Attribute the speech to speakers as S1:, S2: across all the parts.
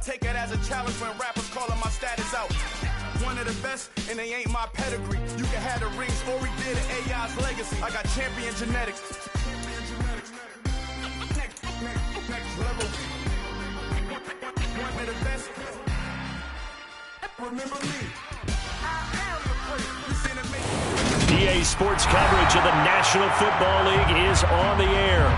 S1: take it as a challenge when rappers calling my status out. One of the best, and they ain't my pedigree. You can have the rings, Ori did it, AI's legacy. I got champion genetics. Next level. One of the best. Remember me.
S2: EA Sports coverage of the National Football League is on the air.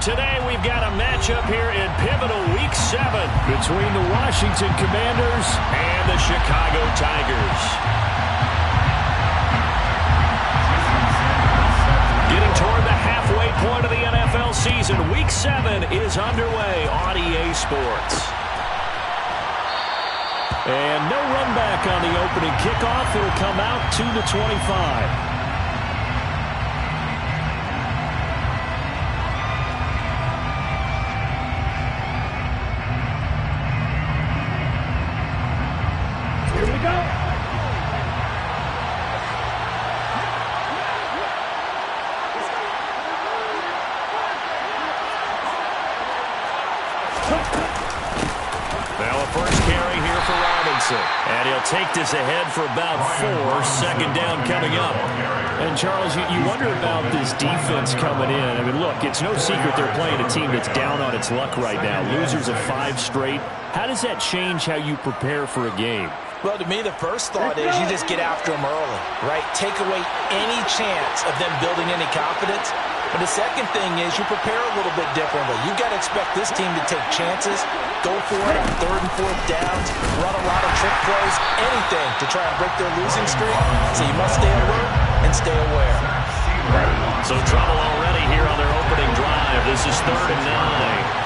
S2: Today we've got a matchup here in pivotal Week 7 between the Washington Commanders and the Chicago Tigers. Getting toward the halfway point of the NFL season, Week 7 is underway on EA Sports. And no run back on the opening kickoff. It'll come out to the 25. And he'll take this ahead for about 4. Second down coming up. And, Charles, you wonder about this defense coming in. I mean, look, it's no secret they're playing a team that's down on its luck right now. Losers of 5 straight. How does that change how you prepare for a game?
S3: Well, to me, the first thought is you just get after them early, right? Take away any chance of them building any confidence. But the second thing is you prepare a little bit differently. You've got to expect this team to take chances, go for it on 3rd and 4th downs, run a lot of trick plays, anything to try and break their losing streak. So you must stay alert and stay aware.
S2: So trouble already here on their opening drive. This is 3rd and 9.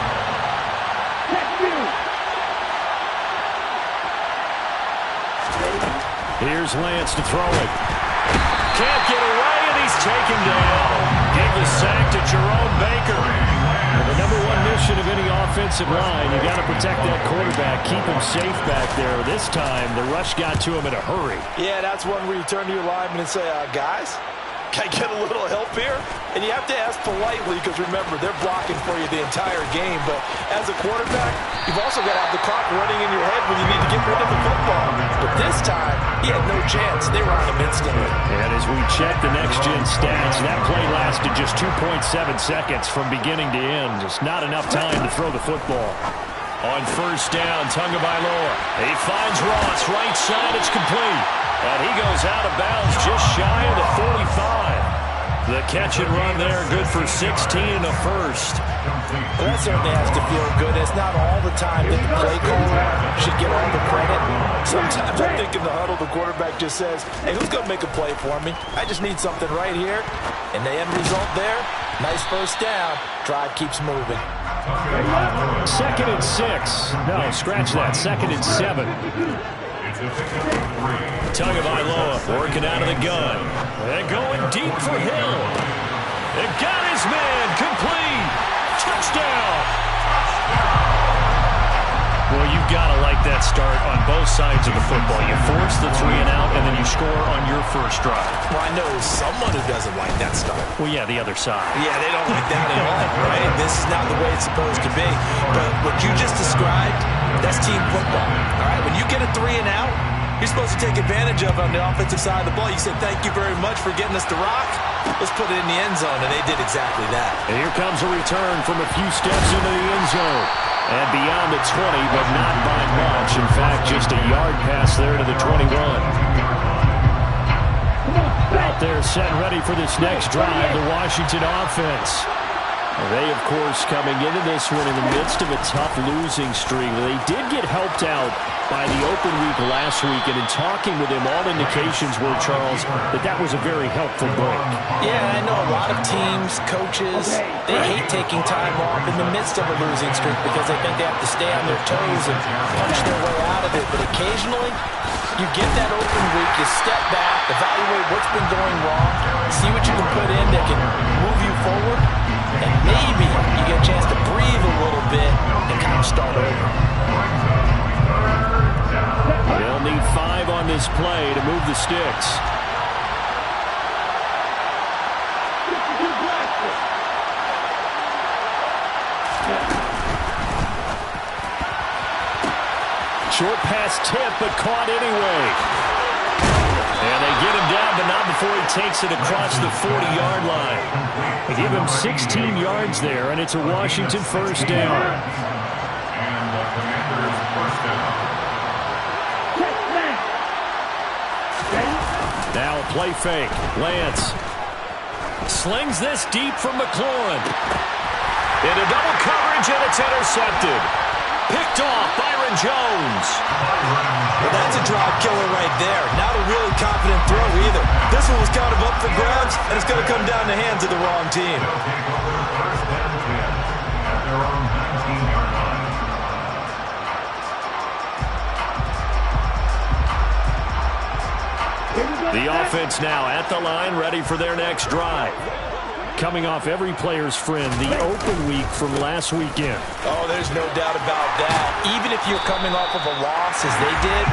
S2: Here's Lance to throw it. Can't get away, and he's taken down. Give the sack to Jerome Baker. And the number 1 mission of any offensive line, you got to protect that quarterback, keep him safe back there. This time, the rush got to him in a hurry.
S3: Yeah, that's one where you turn to your lineman and say, guys, can I get a little help here? And you have to ask politely because, remember, they're blocking for you the entire game. But as a quarterback, you've also got to have the clock running in your head when you need to get rid of the football. But this time, he had no chance. They were on him instantly.
S2: And as we check the next-gen stats, that play lasted just 2.7 seconds from beginning to end. Just not enough time to throw the football. On 1st down, Tagovailoa. He finds Ross, right side, it's complete. And he goes out of bounds just shy of the 45. The catch and run there, good for 16 and a first.
S3: Well, that certainly has to feel good. It's not all the time that the play caller should get all the credit. Sometimes I think in the huddle, the quarterback just says, hey, who's going to make a play for me? I just need something right here. And the end result there, nice first down. Drive keeps moving.
S2: 2nd and 6. No, scratch that. 2nd and 7. Tagovailoa working out of the gun. And going deep for Hill. And got his man complete. Touchdown. Well, you've got to like that start on both sides of the football. You force the 3 and out, and then you score on your first drive.
S3: Well, I know someone who doesn't like that start.
S2: Well, yeah, the other side.
S3: Yeah, they don't like that at all, right? This is not the way it's supposed to be. But what you just described, that's team football, all right? When you get a 3 and out, you're supposed to take advantage of it on the offensive side of the ball. You said, thank you very much for getting us to rock. Let's put it in the end zone, and they did exactly that.
S2: And here comes a return from a few steps into the end zone. And beyond the 20, but not by much. In fact, just a yard pass there to the 21. Out there set and ready for this next drive, the Washington offense. They, of course, coming into this one in the midst of a tough losing streak. They did get helped out by the open week last week, and in talking with him, all indications were, Charles, that was a very helpful break.
S3: Yeah, I know a lot of teams, coaches, they hate taking time off in the midst of a losing streak because they think they have to stay on their toes and punch their way out of it. But occasionally, you get that open week, you step back, evaluate what's been going wrong, see what you can put in that can move you forward, and maybe you get a chance to breathe a little bit and kind of start over.
S2: They'll need 5 on this play to move the sticks. Short pass tip, but caught anyway. And they get him down, but not before he takes it across the 40-yard line. They give him 16 yards there, and it's a Washington first down. Now a play fake. Lance slings this deep from McLaurin. Into double coverage, and it's intercepted. Picked off Byron Jones.
S3: Well, that's a drive killer right there. Not a really confident throw either. This one was kind of up for grabs, and it's going to come down the hands of the wrong team.
S2: The offense now at the line, ready for their next drive. Coming off every player's friend, the open week from last weekend.
S3: Oh, there's no doubt about that. Even if you're coming off of a loss as they did,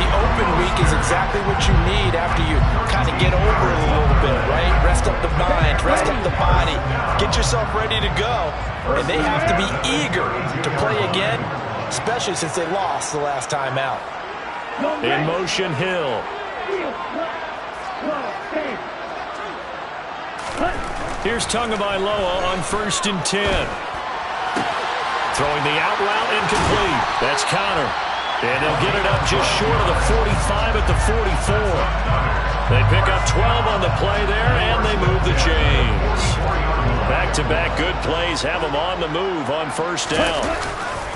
S3: the open week is exactly what you need after you kind of get over it a little bit, right? Rest up the mind, rest up the body, get yourself ready to go. And they have to be eager to play again, especially since they lost the last time out.
S2: In motion, Hill. Here's Tagovailoa on 1st and 10. Throwing the out route incomplete. That's Connor. And they'll get it up just short of the 45 at the 44. They pick up 12 on the play there, and they move the chains. Back-to-back good plays have them on the move on 1st down.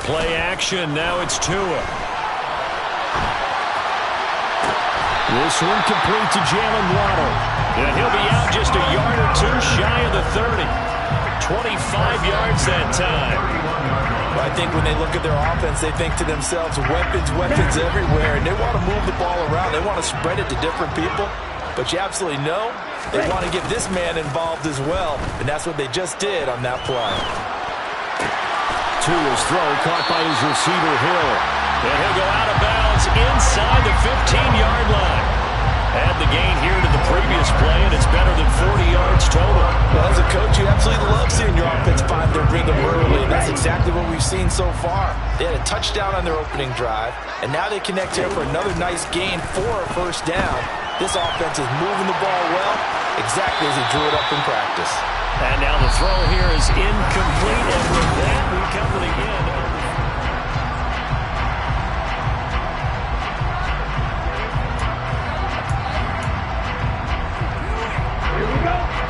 S2: Play action. Now it's Tua. This one complete to Jalen Waddle. And he'll be out just a yard or two shy of the 30. 25 yards that time.
S3: Well, I think when they look at their offense, they think to themselves, weapons, weapons everywhere. And they want to move the ball around. They want to spread it to different people. But you absolutely know they want to get this man involved as well. And that's what they just did on that play.
S2: Tua's throw caught by his receiver, Hill. And he'll go out of bounds inside the 15-yard line. Add the gain here to the previous play, and it's better than 40 yards total.
S3: Well, as a coach, you absolutely love seeing your offense find their rhythm early. That's exactly what we've seen so far. They had a touchdown on their opening drive, and now they connect here for another nice gain for a 1st down. This offense is moving the ball well, exactly as he drew it up in practice.
S2: And now the throw here is incomplete, and with that, we come to the end.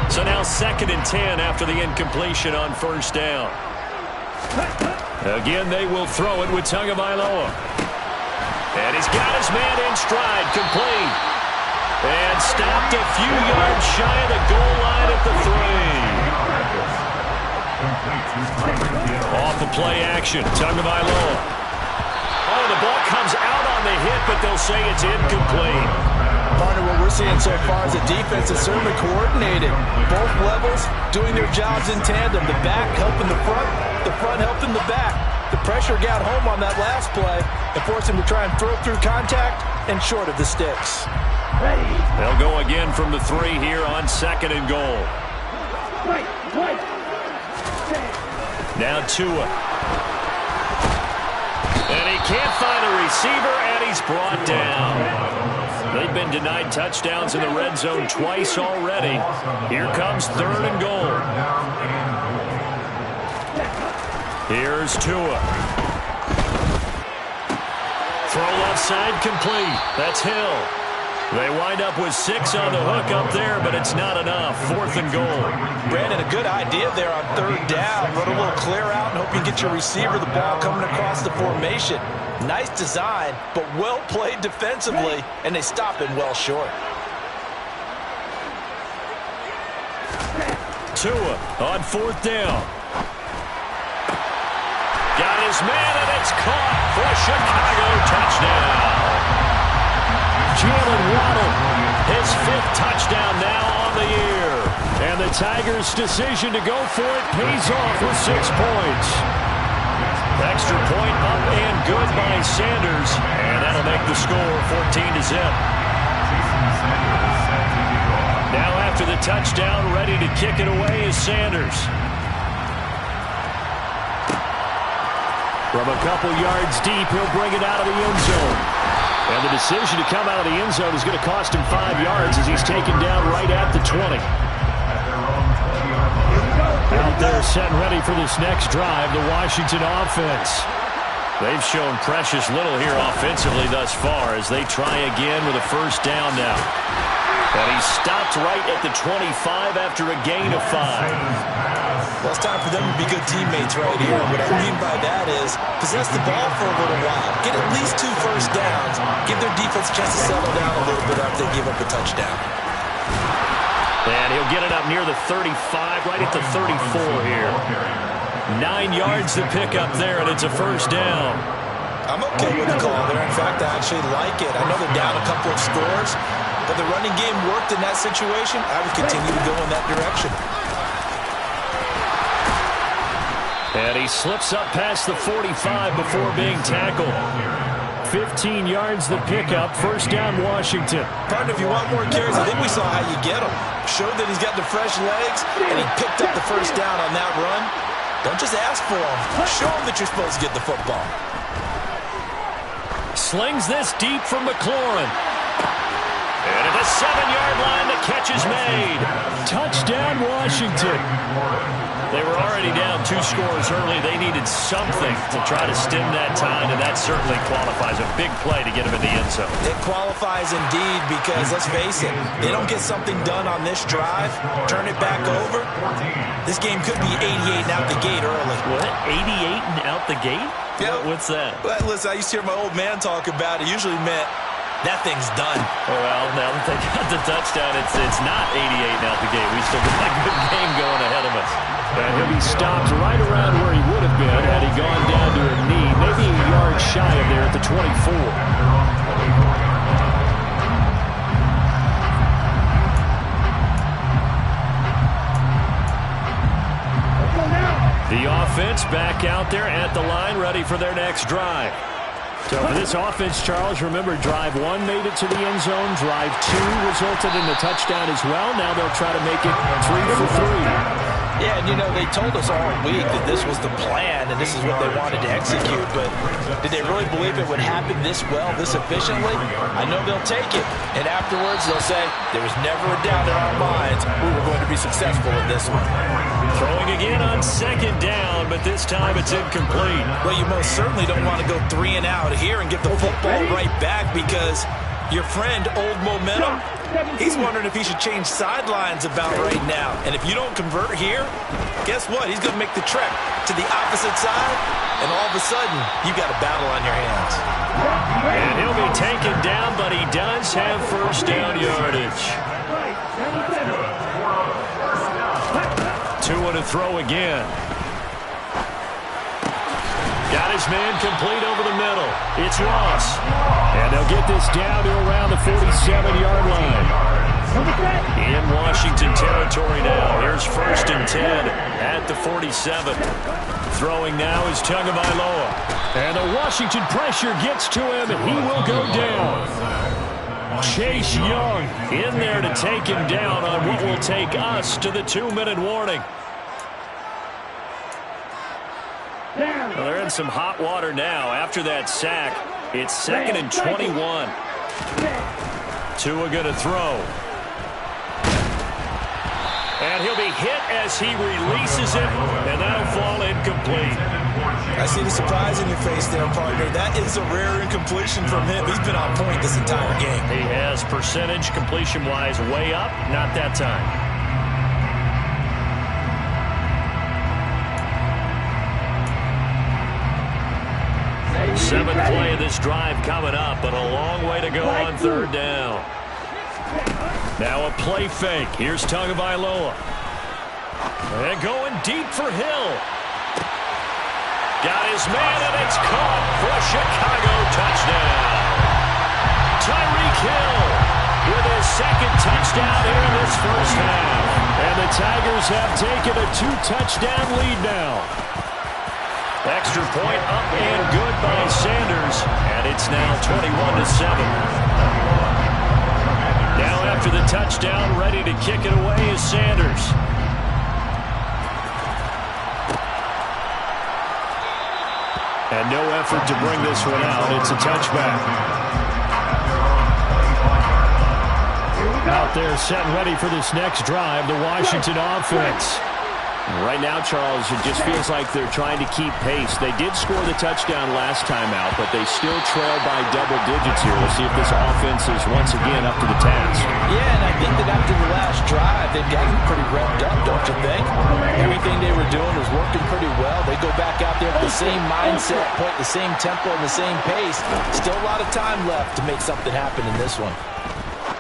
S2: So now 2nd and 10 after the incompletion on 1st down. Again, they will throw it with Tagovailoa. And he's got his man in stride, complete. And stopped a few yards shy of the goal line at the 3. Off the play action, Tagovailoa. Oh, the ball comes out on the hit, but they'll say it's incomplete.
S3: Partner, what we're seeing so far is the defense is certainly coordinated. Both levels doing their jobs in tandem. The back helping the front helping the back. The pressure got home on that last play and forced him to try and throw through contact and short of the sticks.
S2: They'll go again from the 3 here on 2nd and goal. Now Tua. And he can't find a receiver, and he's brought down. They've been denied touchdowns in the red zone twice already. Here comes 3rd and goal. Here's Tua. Throw left side complete. That's Hill. They wind up with 6 on the hook up there, but it's not enough. 4th and goal.
S3: Brandon, a good idea there on 3rd down. Run a little clear out and hope you get your receiver the ball coming across the formation. Nice design, but well played defensively, and they stop him well short.
S2: Tua on 4th down. Got his man, and it's caught for a Chicago touchdown. Jalen Waddle, his 5th touchdown now on the year. And the Tigers' decision to go for it pays off with 6 points. Extra point up and good by Sanders. And that'll make the score 14-0. Now after the touchdown, ready to kick it away is Sanders. From a couple yards deep, he'll bring it out of the end zone. And the decision to come out of the end zone is going to cost him 5 yards as he's taken down right at the 20. Out there set and ready for this next drive, the Washington offense. They've shown precious little here offensively thus far as they try again with a first down now. And he stopped right at the 25 after a gain of 5.
S3: Well, it's time for them to be good teammates right here. What I mean by that is possess the ball for a little while. Get at least 2 first downs. Give their defense a chance to settle down a little bit after they give up a touchdown.
S2: And he'll get it up near the 35, right at the 34 here. 9 yards to pick up there, and it's a first down.
S3: I'm okay with the call there. In fact, I actually like it. I know they're down a couple of scores, but the running game worked in that situation. I would continue to go in that direction.
S2: And he slips up past the 45 before being tackled. 15 yards the pickup. First down, Washington.
S3: Partner, if you want more carries, I think we saw how you get him. Showed that he's got the fresh legs, and he picked up the first down on that run. Don't just ask for him. Show him that you're supposed to get the football.
S2: Slings this deep from McLaurin. And at the 7-yard line, the catch is made. Touchdown, Washington. They were already down 2 scores early. They needed something to try to stem that tide, and that certainly qualifies. A big play to get them in the end zone.
S3: It qualifies indeed because, let's face it, they don't get something done on this drive, turn it back over, this game could be 88 and out the gate early.
S2: What? 88 and out the gate?
S3: Yeah.
S2: What's that?
S3: Well, listen, I used to hear my old man talk about it. Usually meant that thing's done.
S2: Well, now that they got the touchdown, it's not 88 and out the gate. We still got a good game going ahead of us. And he'll be stopped right around where he would have been had he gone down to a knee, maybe a yard shy of there at the 24. The offense back out there at the line, ready for their next drive. So for this offense, Charles, remember, drive 1 made it to the end zone. Drive 2 resulted in a touchdown as well. Now they'll try to make it 3 for 3.
S3: Yeah, and you know, they told us all week that this was the plan and this is what they wanted to execute, but did they really believe it would happen this well, this efficiently? I know they'll take it, and afterwards they'll say, there was never a doubt in our minds we were going to be successful in this one.
S2: Throwing again on 2nd down, but this time it's incomplete.
S3: Well, you most certainly don't want to go 3 and out here and give the football right back because your friend, Old Momentum, he's wondering if he should change sidelines about right now. And if you don't convert here, guess what? He's going to make the trek to the opposite side, and all of a sudden, you've got a battle on your hands.
S2: And he'll be taken down, but he does have first down yardage. 2 to throw again. Got his man complete over the middle. It's Ross. And they'll get this down to around the 47-yard line. In Washington territory now. Here's 1st and 10 at the 47. Throwing now is Tagovailoa. And the Washington pressure gets to him, and he will go down. Chase Young in there to take him down on what will take us to the 2-minute warning. Well, they're in some hot water now. After that sack, it's 2nd and 21. Tua going to throw. And he'll be hit as he releases it, and that'll fall incomplete.
S3: I see the surprise in your face there, partner. That is a rare incompletion from him. He's been on point this entire game.
S2: He has percentage completion-wise way up, not that time. 7th play of this drive coming up, but a long way to go on 3rd down. Now a play fake. Here's Tagovailoa. And going deep for Hill. Got his man, and it's caught for a Chicago touchdown. Tyreek Hill with his 2nd touchdown here in this first half. And the Tigers have taken a 2-touchdown lead now. Extra point up and good by Sanders, and it's now 21-7. Now after the touchdown, ready to kick it away is Sanders. And no effort to bring this one out. It's a touchback. Out there set and ready for this next drive, the Washington offense.
S4: Right now, Charles, it just feels like they're trying to keep pace. They did score the touchdown last time out, but they still trail by double digits here. We'll see if this offense is once again up to the task.
S3: Yeah, and I think that after the last drive, they've gotten pretty revved up, don't you think? Everything they were doing was working pretty well. They go back out there with the same mindset, point the same tempo and the same pace. Still a lot of time left to make something happen in this one.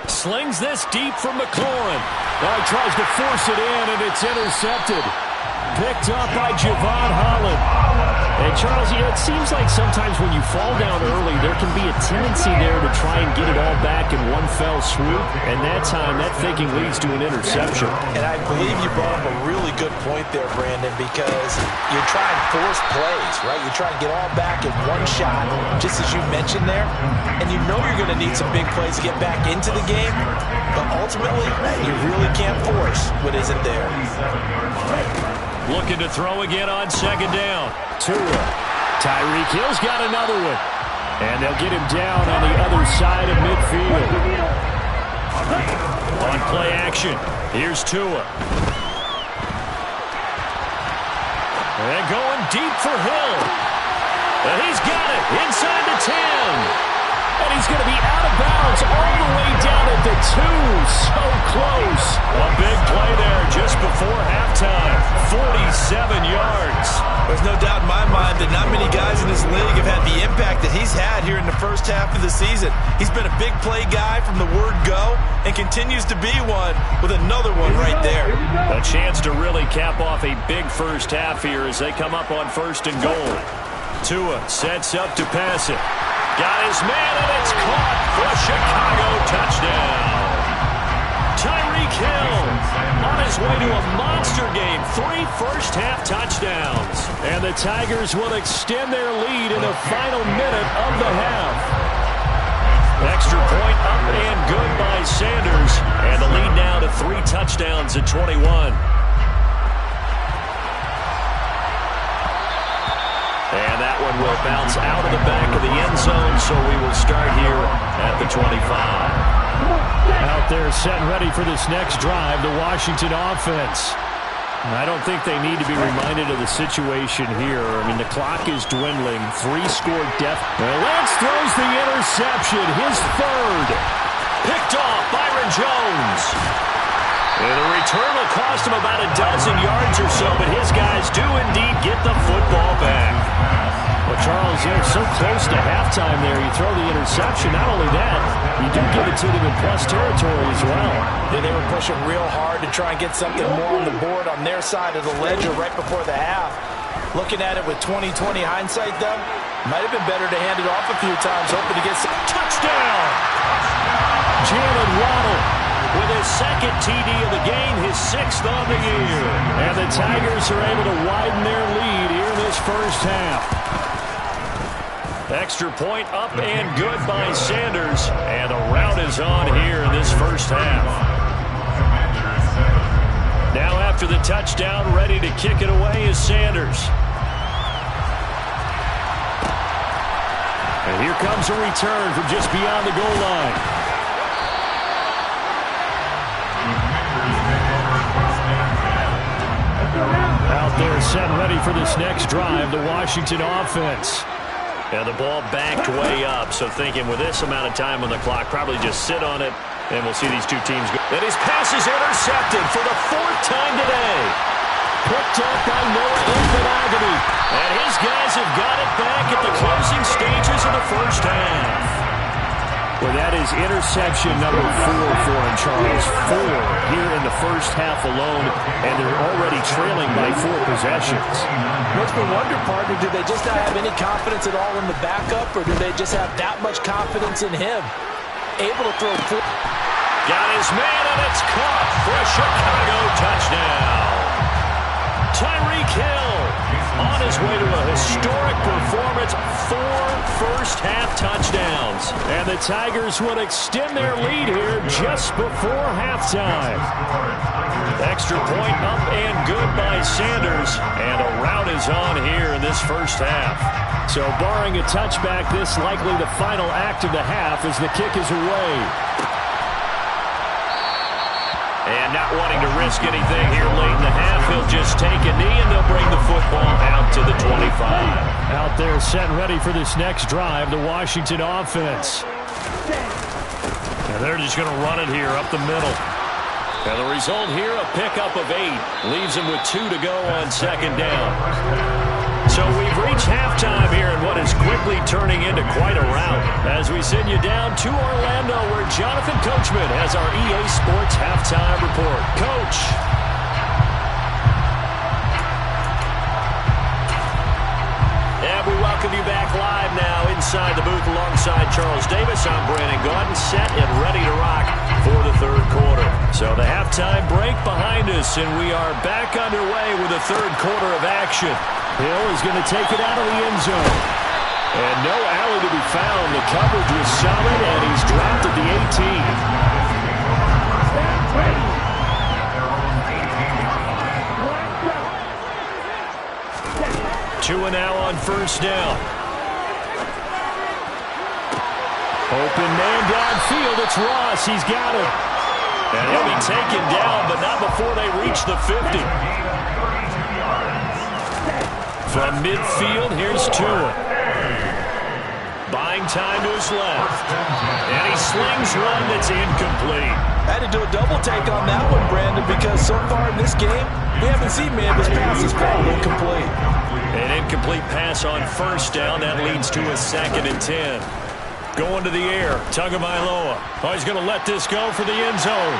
S2: Slings this deep from McLaurin. He tries to force it in, and it's intercepted. Picked up by Javon Holland. And, Charles, it seems like sometimes when you fall down early, there can be a tendency there to try and get it all back in one fell swoop. And that time, that thinking leads to an interception.
S3: And I believe you brought up a really good point there, Brandon, because you're trying to force plays, right? You try and get all back in one shot, just as you mentioned there. And you know you're going to need some big plays to get back into the game. But ultimately, you really can't force what isn't there.
S2: Looking to throw again on second down. Tua. Tyreek Hill's got another one. And they'll get him down on the other side of midfield. On play action, here's Tua. And going deep for Hill. And he's got it inside the 10. And he's going to be out of bounds all the way down at the 2. So close. A big play there just before halftime. 47 yards.
S3: There's no doubt in my mind that not many guys in this league have had the impact that he's had here in the first half of the season. He's been a big play guy from the word go and continues to be one with another one right there.
S2: A chance to really cap off a big first half here as they come up on 1st and goal. Tua sets up to pass it. Got his man, and it's caught for a Chicago touchdown. Tyreek Hill on his way to a monster game. 3 first-half touchdowns. And the Tigers will extend their lead in the final minute of the half. Extra point up and good by Sanders. And the lead now to 3 touchdowns at 21. And that one will bounce out of the back of the end zone, so we will start here at the 25. Out there set and ready for this next drive, the Washington offense. I don't think they need to be reminded of the situation here. I mean, the clock is dwindling. 3-score deficit. Lance throws the interception, his 3rd. Picked off Byron Jones. And the return will cost him about a dozen yards or so, but his guys do indeed get the football back. Well, Charles, you're so close to halftime there. You throw the interception. Not only that, you do give it to them in plus territory as well.
S3: Yeah, they were pushing real hard to try and get something more on the board on their side of the ledger right before the half. Looking at it with 20/20 hindsight, though, might have been better to hand it off a few times, hoping to get some.
S2: Touchdown! Jalen Waddle with his 2nd TD of the game, his 6th on the year. And the Tigers are able to widen their lead here in this first half. Extra point up and good by Sanders. And the rout is on here in this first half. Now after the touchdown, ready to kick it away is Sanders. And here comes a return from just beyond the goal line. Out there set and ready for this next drive, the Washington offense. And the ball backed way up, so thinking with this amount of time on the clock, probably just sit on it, and we'll see these two teams go. And his pass is intercepted for the 4th time today. Picked up by Noah Infinagony. And his guys have got it back at the closing stages of the first half. Well, that is interception number 4 for him, Charles. 4 here in the first half alone, and they're already trailing by 4 possessions.
S3: Makes me wonder, partner, do they just not have any confidence at all in the backup, or do they just have that much confidence in him? Able to throw 4.
S2: Got his man, and it's caught for a Chicago touchdown. Tyreek Hill on his way to a historic performance, 4 first-half touchdowns. And the Tigers would extend their lead here just before halftime. Extra point up and good by Sanders, and a rout is on here in this first half. So barring a touchback, this likely the final act of the half as the kick is away. And not wanting to risk anything here late in the half, he'll just take a knee and they'll bring the football out to the 25. Out there set and ready for this next drive, the Washington offense. And they're just going to run it here up the middle. And the result here, a pickup of 8. Leaves him with 2 to go on second down. So we've reached halftime here in what is quickly turning into quite a rout as we send you down to Orlando where Jonathan Coachman has our EA Sports halftime report. Coach. And we welcome you back live now inside the booth alongside Charles Davis. I'm Brandon Gaudin, set and ready to rock for the third quarter. So the halftime break behind us, and we are back underway with the third quarter of action. Hill is going to take it out of the end zone. And no alley to be found. The coverage was solid, and he's dropped at the 18. 2 and now on first down. Open man downfield. It's Ross. He's got him. And he'll be taken down, but not before they reach the 50. From midfield, here's Tua. Buying time to his left. And he slings one that's incomplete.
S3: I had to do a double take on that one, Brandon, because so far in this game, we haven't seen Manda's passes called incomplete.
S2: An incomplete pass on first down. That leads to a 2nd and 10. Going to the air. Tagovailoa. Oh, he's going to let this go for the end zone.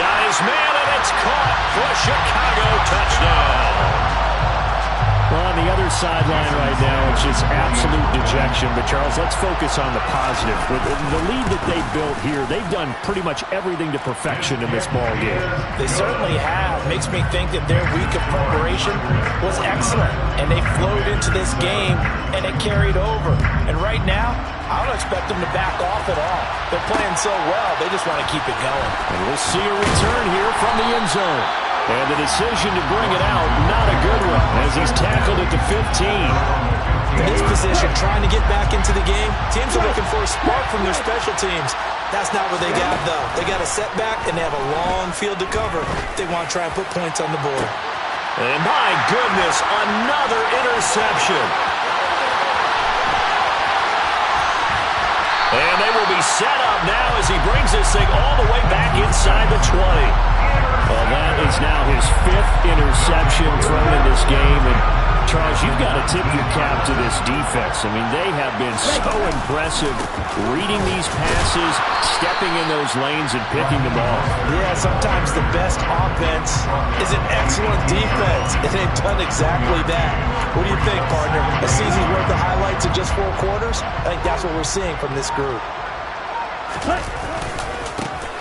S2: Got his man, and it's caught for a Chicago touchdown.
S4: Well, on the other sideline right now, it's just absolute dejection. But, Charles, let's focus on the positive. With the lead that they built here, they've done pretty much everything to perfection in this ball game.
S3: They certainly have. Makes me think that their week of preparation was excellent. And they flowed into this game, and it carried over. And right now, I don't expect them to back off at all. They're playing so well, they just want to keep it going.
S2: And we'll see a return here from the end zone. And the decision to bring it out, not a good one, as he's tackled at the 15.
S3: In this position, trying to get back into the game, teams are looking for a spark from their special teams. That's not what they got, though. They got a setback, and they have a long field to cover. They want to try and put points on the board.
S2: And my goodness, another interception. And they will be set up now as he brings this thing all the way back inside the 20. Well, that is now his 5th interception thrown in this game. And, Charles, you've got to tip your cap to this defense. I mean, they have been so impressive reading these passes, stepping in those lanes, and picking them off.
S3: Yeah, sometimes the best offense is an excellent defense, and they've done exactly that. What do you think, partner? A season's worth of highlights in just 4 quarters? I think that's what we're seeing from this group.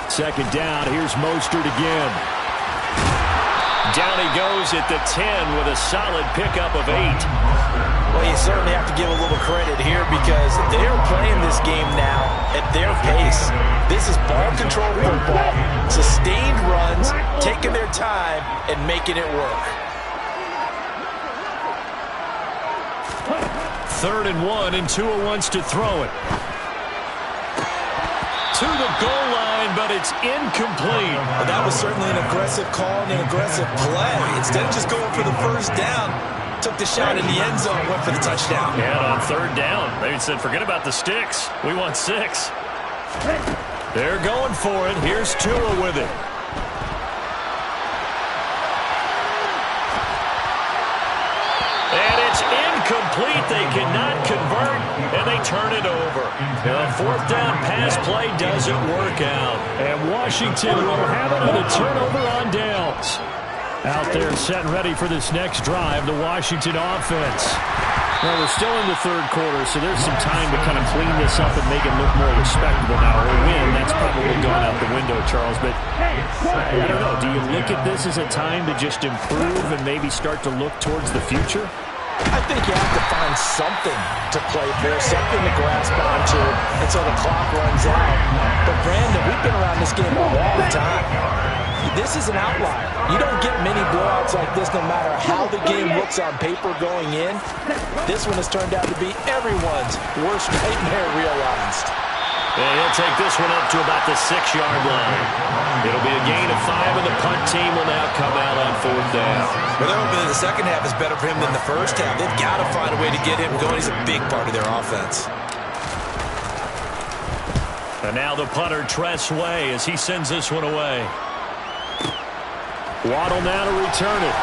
S2: Second down, here's Mostert again. Down he goes at the 10 with a solid pickup of 8.
S3: Well, you certainly have to give a little credit here because they're playing this game now at their pace. This is ball control football, sustained runs, taking their time, and making it work.
S2: 3rd and 1, and Tua wants to throw it. To the goal line, but it's incomplete.
S3: Well, that was certainly an aggressive call and an aggressive play. Instead of just going for the first down, took the shot in the end zone, went for the touchdown.
S2: And on 3rd down, they said, forget about the sticks. We want 6. They're going for it. Here's Tua with it. And it's incomplete. They cannot convert, and they turn it over. The 4th down pass play doesn't work out. And Washington will have it with a turnover on downs. Out there set and ready for this next drive, the Washington offense.
S4: Well, we're still in the third quarter, so there's some time to kind of clean this up and make it look more respectable now. Or win, that's probably gone out the window, Charles. But I don't know, do you look at this as a time to just improve and maybe start to look towards the future?
S3: I think you have to find something to play for, something to grasp onto until the clock runs out. But, Brandon, we've been around this game a long time. This is an outlier. You don't get many blowouts like this no matter how the game looks on paper going in. This one has turned out to be everyone's worst nightmare realized.
S2: And he'll take this one up to about the 6-yard line. It'll be a gain of 5, and the punt team will now come out on 4th down.
S3: Well, they're hoping that the second half is better for him than the first half. They've got to find a way to get him going. He's a big part of their offense.
S2: And now the punter, Tress Way, as he sends this one away.
S4: Waddle now to return it.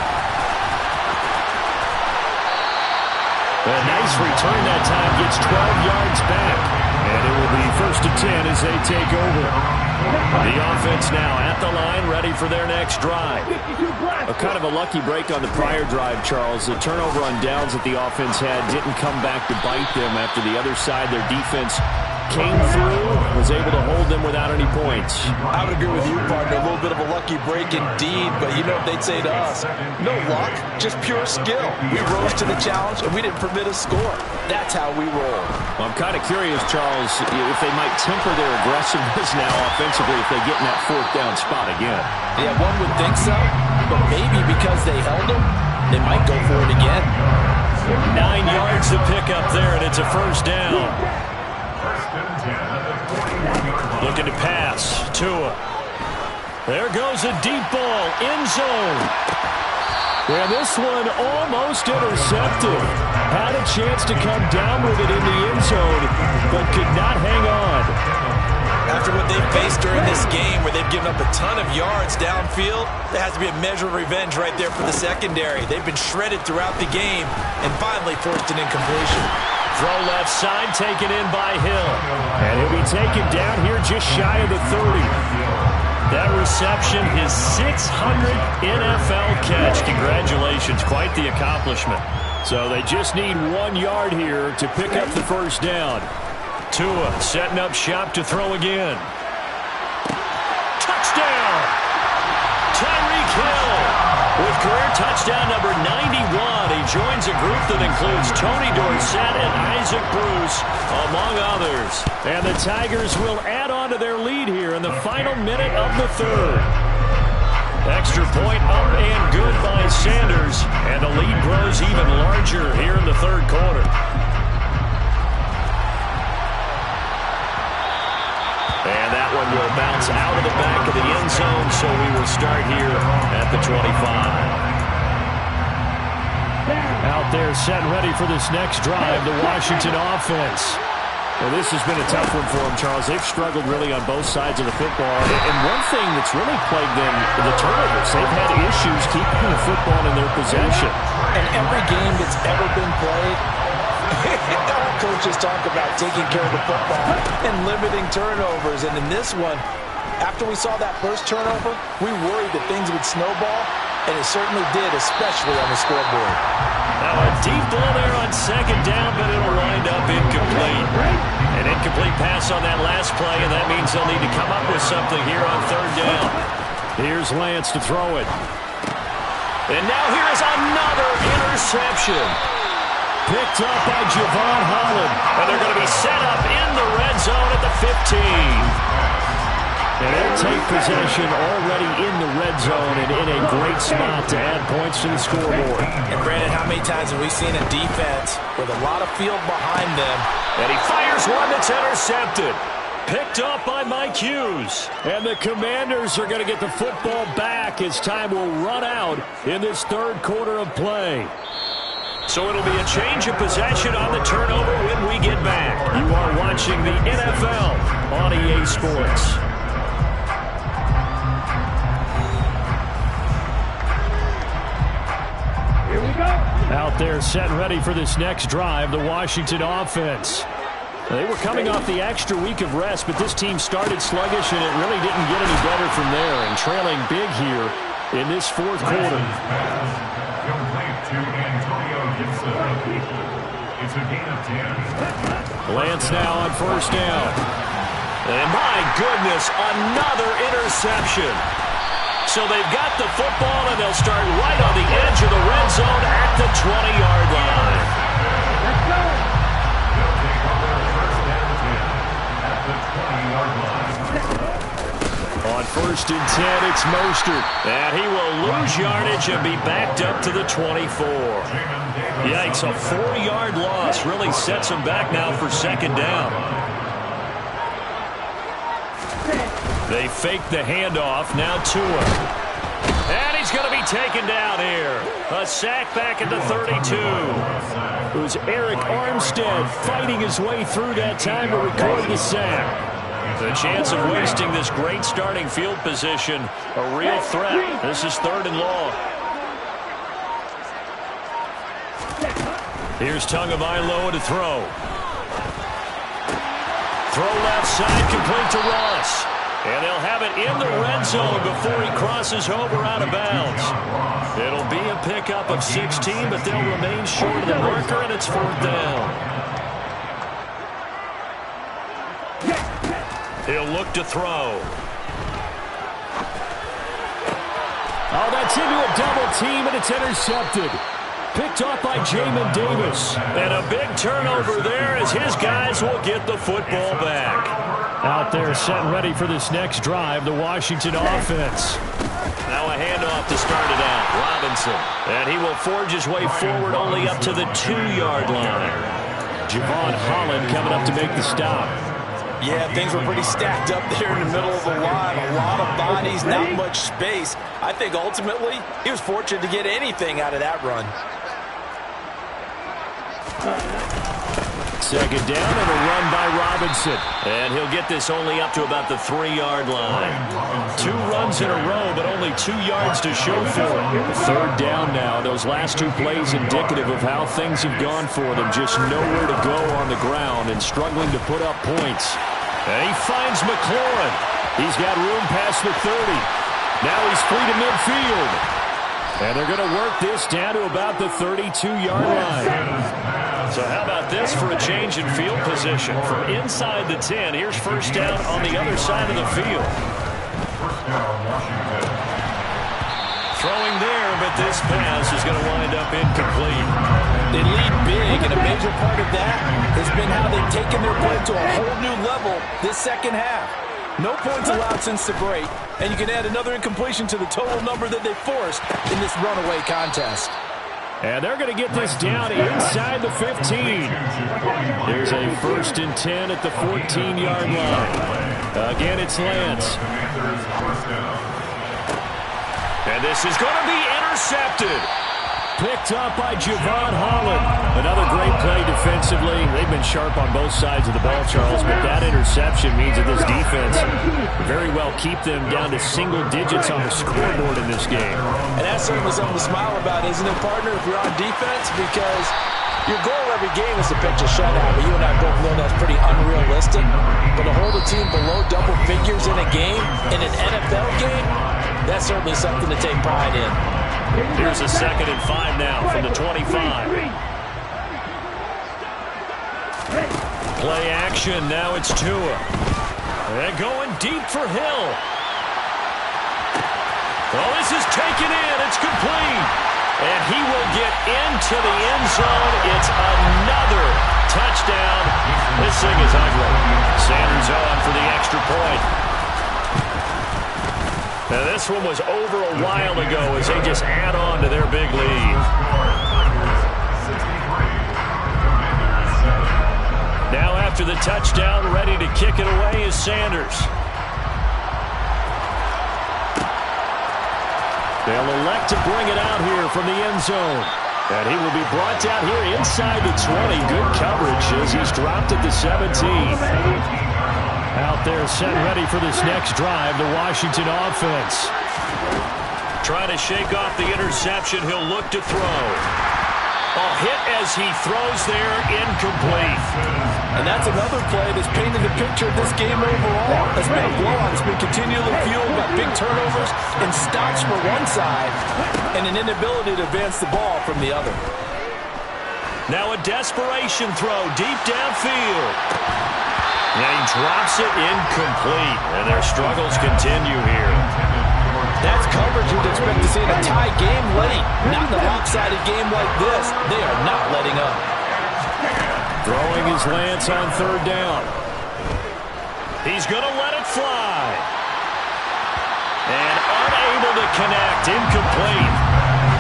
S2: A nice return that time, gets 12 yards back. And it will be 1st and 10 as they take over. The offense now at the line, ready for their next drive.
S4: A kind of a lucky break on the prior drive, Charles. The turnover on downs that the offense had didn't come back to bite them after the other side. Their defense came through, was able to hold them without any points.
S3: I would agree with you, partner. A little bit of a lucky break indeed, but you know what they'd say to us? No luck, just pure skill. We rose to the challenge, and we didn't permit a score. That's how we roll.
S4: Well, I'm kind of curious, Charles, if they might temper their aggressiveness now offensively if they get in that 4th down spot again.
S3: Yeah, one would think so, but maybe because they held them, they might go for it again.
S2: 9 yards to pick up there, and it's a 1st down. Looking to pass. Tua. There goes a deep ball. End zone.
S4: And this one almost intercepted. Had a chance to come down with it in the end zone, but could not hang on.
S3: After what they've faced during this game where they've given up a ton of yards downfield, there has to be a measure of revenge right there for the secondary. They've been shredded throughout the game and finally forced an incompletion.
S2: Throw left side, taken in by Hill.
S4: And he'll be taken down here just shy of the 30.
S2: That reception, his 600th NFL catch. Congratulations, quite the accomplishment.
S4: So they just need 1 yard here to pick up the 1st down.
S2: Tua setting up shop to throw again. Touchdown! Tyreek Hill with career touchdown number 91. He joins a group that includes Tony Dorsett and Isaac Bruce, among others.
S4: And the Tigers will add on to their lead here in the final minute of the 3rd.
S2: Extra point up and good by Sanders. And the lead grows even larger here in the 3rd quarter. And that one will bounce out of the back of the end zone, so we will start here at the 25.
S4: Out there set ready for this next drive, the Washington offense. Well, this has been a tough one for them, Charles. They've struggled really on both sides of the football. And one thing that's really plagued them, the turnovers. They've had issues keeping the football in their possession.
S3: And every game that's ever been played, our coaches talk about taking care of the football and limiting turnovers. And in this one, after we saw that first turnover, we worried that things would snowball, and it certainly did, especially on the scoreboard.
S2: Now a deep ball there on 2nd down, but it'll wind up incomplete. An incomplete pass on that last play, and that means they'll need to come up with something here on 3rd down.
S4: Here's Lance to throw it.
S2: And now here's another interception.
S4: Picked up by Javon Holland.
S2: And they're going to be set up in the red zone at the 15.
S4: And they'll take possession already in the red zone and in a great spot to add points to the scoreboard.
S3: And, Brandon, how many times have we seen a defense with a lot of field behind them?
S2: And he fires one that's intercepted. Picked up by Mike Hughes.
S4: And the Commanders are going to get the football back as time will run out in this 3rd quarter of play.
S2: So it'll be a change of possession on the turnover when we get back.
S4: You are watching the NFL on EA Sports. Here we go. Out there set and ready for this next drive, the Washington offense. They were coming off the extra week of rest, but this team started sluggish, and it really didn't get any better from there. And trailing big here in this 4th quarter.
S5: It's a gain of 10.
S2: Lance now on first down. And my goodness, another interception. So they've got the football, and they'll start right on the edge of the red zone at the 20-yard line.
S5: Let's go. They'll take over first down 10 at the 20-yard line.
S2: On first and 10, it's Mostert. And he will lose yardage and be backed up to the 24. Yikes, a 4-yard loss really sets him back now for second down. They fake the handoff, now Tua. And he's going to be taken down here. A sack back at the 32. It was Eric Armstead fighting his way through that time to record the sack. The chance of wasting this great starting field position, a real threat. This is 3rd and long. Here's Tagovailoa to throw. Throw left side, complete to Ross. And they'll have it in the red zone before he crosses over out of bounds. It'll be a pickup of 16, but they'll remain short of the marker, and it's 4th down. He'll look to throw.
S4: Oh, that's into a double team, and it's intercepted. Picked off by Jamin Davis.
S2: And a big turnover there as his guys will get the football back.
S4: Out there set and ready for this next drive, the Washington offense.
S2: Now a handoff to start it out. Robinson. And he will forge his way forward only up to the 2-yard line.
S4: Javon Holland coming up to make the stop.
S3: Yeah, things were pretty stacked up there in the middle of the line. A lot of bodies, not much space. I think ultimately he was fortunate to get anything out of that run.
S2: Second down and a run by Robinson. And he'll get this only up to about the 3-yard line. 2 runs in a row, but only 2 yards to show for it. 3rd down now. Those last 2 plays indicative of how things have gone for them. Just nowhere to go on the ground and struggling to put up points. And he finds McLaurin. He's got room past the 30. Now he's free to midfield. And they're going to work this down to about the 32-yard line. So how about this for a change in field position? From inside the 10, here's first down on the other side of the field. Throwing there, but this pass is going to wind up incomplete.
S3: They lead big, and a major part of that has been how they've taken their play to a whole new level this second half. No points allowed since the break, and you can add another incompletion to the total number that they forced in this runaway contest.
S4: And they're going to get this down inside the 15. There's a first and 10 at the 14-yard line. Again, it's Lance.
S2: And this is going to be intercepted.
S4: Picked up by Javon Holland. Another great play defensively. They've been sharp on both sides of the ball, Charles, but that interception means that this defense very well keep them down to single digits on the scoreboard in this game.
S3: And that's certainly something to smile about, isn't it, partner, if you're on defense? Because your goal every game is to pitch a shutout, but you and I both know that's pretty unrealistic. But to hold a team below double figures in a game, in an NFL game, that's certainly something to take pride in.
S2: Here's a 2nd and 5 now from the 25. Play action, now it's Tua. And going deep for Hill. Oh, this is taken in, it's complete. And he will get into the end zone. It's another touchdown. This thing is ugly. Sanders on for the extra point. Now this one was over a while ago as they just add on to their big lead. Now after the touchdown, ready to kick it away is Sanders.
S4: They'll elect to bring it out here from the end zone. And he will be brought down here inside the 20. Good coverage as he's dropped at the 17. Out there set ready for this next drive, the Washington offense.
S2: Trying to shake off the interception, he'll look to throw. A hit as he throws there, incomplete.
S3: And that's another play that's painted the picture of this game overall. It's been a blowout. It's been continually fueled by big turnovers and stops from one side and an inability to advance the ball from the other.
S2: Now a desperation throw deep downfield. And he drops it incomplete. And their struggles continue here.
S3: That's coverage you'd expect to see in a tie game late. Not in a lopsided game like this. They are not letting up.
S2: Throwing his lance on third down. He's going to let it fly. And unable to connect. Incomplete.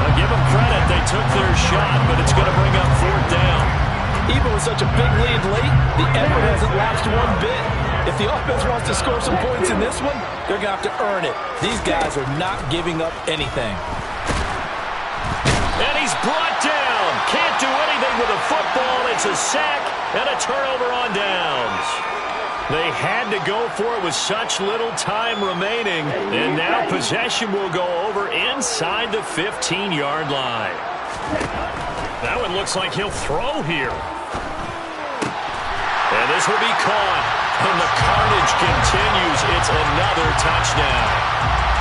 S2: I'll give them credit. They took their shot, but it's going to bring up fourth down.
S3: Even with such a big lead late, the effort hasn't lapsed one bit. If the offense wants to score some points in this one, they're going to have to earn it. These guys are not giving up anything.
S2: And he's brought down. Can't do anything with a football. It's a sack and a turnover on downs. They had to go for it with such little time remaining. And now possession will go over inside the 15-yard line. That one looks like he'll throw here. And this will be caught. And the carnage continues. It's another touchdown.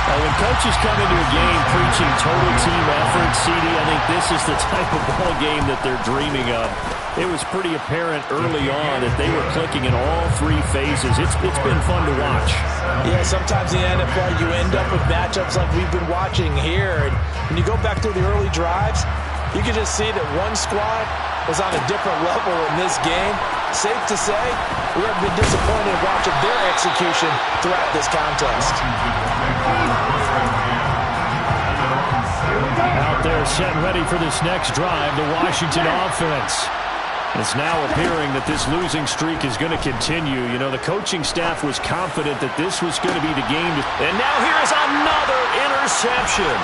S4: When coaches come into a game preaching total team effort, CD, I think this is the type of ball game that they're dreaming of. It was pretty apparent early on that they were clicking in all three phases. It's been fun to watch.
S3: Yeah, sometimes in the NFL you end up with matchups like we've been watching here. And when you go back through the early drives, you can just see that one squad was on a different level in this game. Safe to say, we have been disappointed watching their execution throughout this contest.
S4: Out there set ready for this next drive, the Washington offense. It's now appearing that this losing streak is going to continue. You know, the coaching staff was confident that this was going to be the game.
S2: And now here is another interception.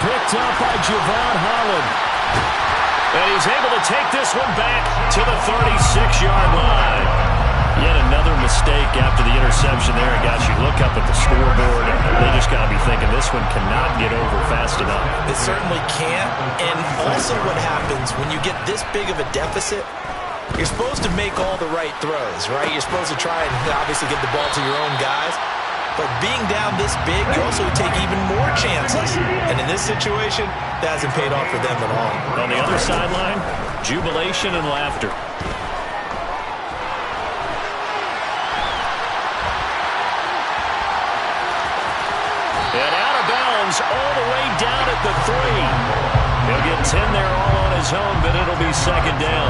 S4: Picked up by Javon Holland.
S2: And he's able to take this one back to the 36-yard line. Yet another mistake after the interception there. Guys, you look up at the scoreboard, and they just got to be thinking this one cannot get over fast enough.
S3: It certainly can't. And also what happens when you get this big of a deficit, you're supposed to make all the right throws, right? You're supposed to try and obviously get the ball to your own guys. But being down this big, you also take even more chances. And in this situation, that hasn't paid off for them at all.
S2: On the other sideline, jubilation and laughter. And out of bounds all the way down at the 3. He'll get 10 there all on his own, but it'll be second down.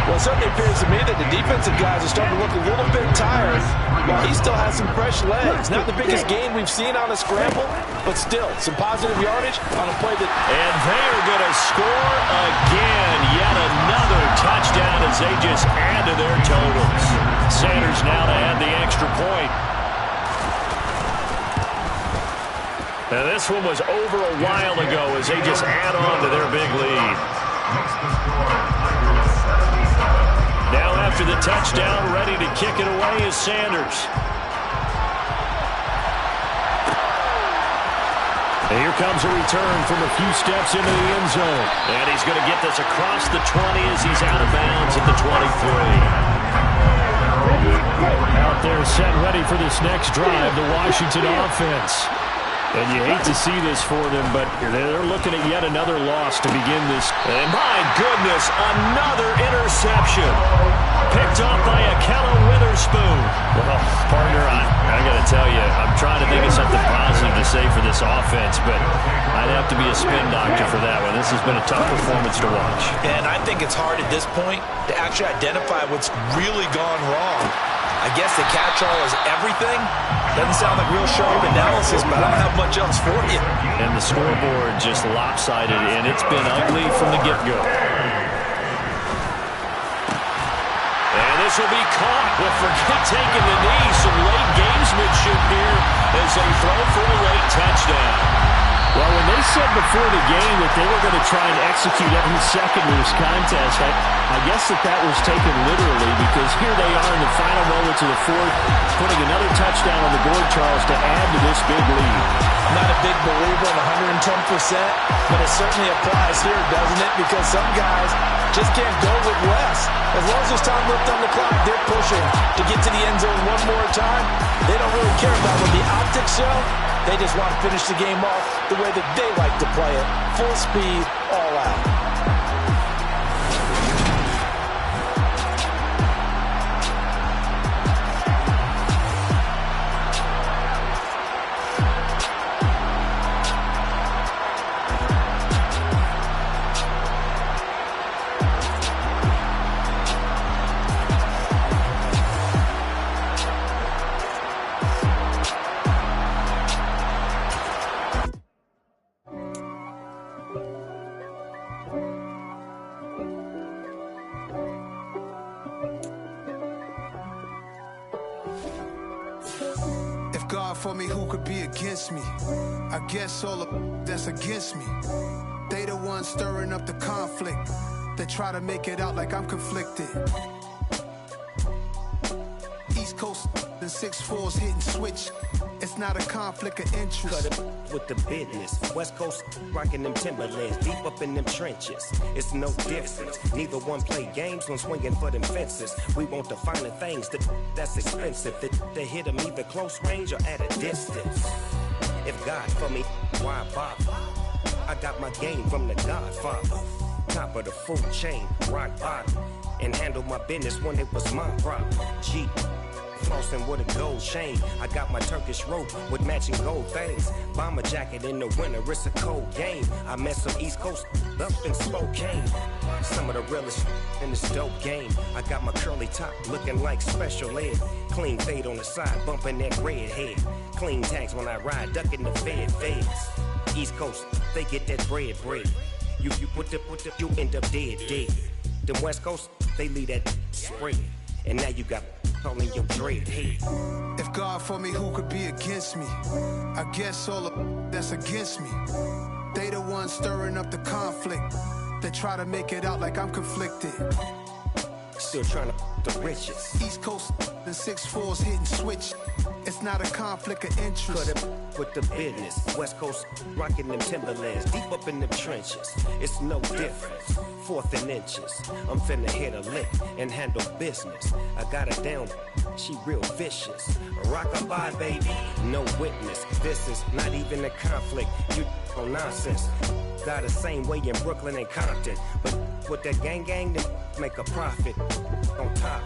S3: Well, it certainly appears to me that the defensive guys are starting to look a little bit tired while he still has some fresh legs. Not the biggest gain we've seen on a scramble, but still some positive yardage on a play that...
S2: And they are going to score again. Yet another touchdown as they just add to their totals. Sanders now to add the extra point. Now this one was over a while ago as they just add on to their big lead. Now after the touchdown, ready to kick it away is Sanders.
S4: And here comes a return from a few steps into the end zone.
S2: And he's going to get this across the 20 as he's out of bounds at the 23.
S4: Out there set ready for this next drive, the Washington offense. And you hate to see this for them, but they're looking at yet another loss to begin this.
S2: And my goodness, another interception. Picked up by Ahkello Witherspoon. Well, partner, I got to tell you, I'm trying to think of something positive to say for this offense, but I'd have to be a spin doctor for that one. This has been a tough performance to watch.
S3: And I think it's hard at this point to actually identify what's really gone wrong. I guess the catch-all is everything. Doesn't sound like real sharp analysis, but I don't have much else for you.
S2: And the scoreboard just lopsided, and it's been ugly from the get-go. And this will be caught. Well, forget taking the knee. Some late gamesmanship here as they throw for a late touchdown.
S4: Well, when they said before the game that they were going to try and execute every second of this contest, I guess that was taken literally, because here they are in the final moments of the fourth, putting another touchdown on the board, Charles, to add to this big lead.
S3: I'm not a big believer in 110%, but it certainly applies here, doesn't it? Because some guys just can't go with less. As long as there's time left on the clock, they're pushing to get to the end zone one more time. They don't really care about what the optics show. They just want to finish the game off the way that they like to play it. Full speed, all out.
S6: God for me, who could be against me? I guess all of that's against me. They the ones stirring up the conflict. They try to make it out like I'm conflicted. East Coast and 6'4's hitting switch. It's not a conflict of interest.
S7: Cut it with the business. West Coast rocking them Timberlands, deep up in them trenches. It's no difference. Neither one play games when swinging for them fences. We want the finer things that's expensive. That hit them either close range or at a distance. If God for me, why bother? I got my game from the Godfather. Top of the food chain, rock bottom. And handle my business when it was my problem. G. Flossing with a gold chain. I got my Turkish rope with matching gold things. Bomber jacket in the winter, it's a cold game. I met some East Coast up in Spokane. Some of the realest in this dope game. I got my curly top looking like special ed. Clean fade on the side, bumping that red head. Clean tags when I ride, ducking the feds. East Coast, they get that bread. You you end up dead. The West Coast, they leave that spread. And now you got calling your dread head.
S6: If God for me, who could be against me? I guess all of that's against me. They the ones stirring up the conflict. They try to make it out like I'm conflicted.
S7: Still trying to the riches.
S6: East Coast and 6'4's hitting switch. It's not a conflict of interest.
S7: Cut it with the business. West Coast rocking them Timberlands, deep up in them trenches. It's no difference. 4th and inches. I'm finna hit a lick and handle business. I got her down, she real vicious. Rock-a-bye, baby, no witness. This is not even a conflict. You on nonsense. Got the same way in Brooklyn and Compton. But with that gang, then make a profit. On top,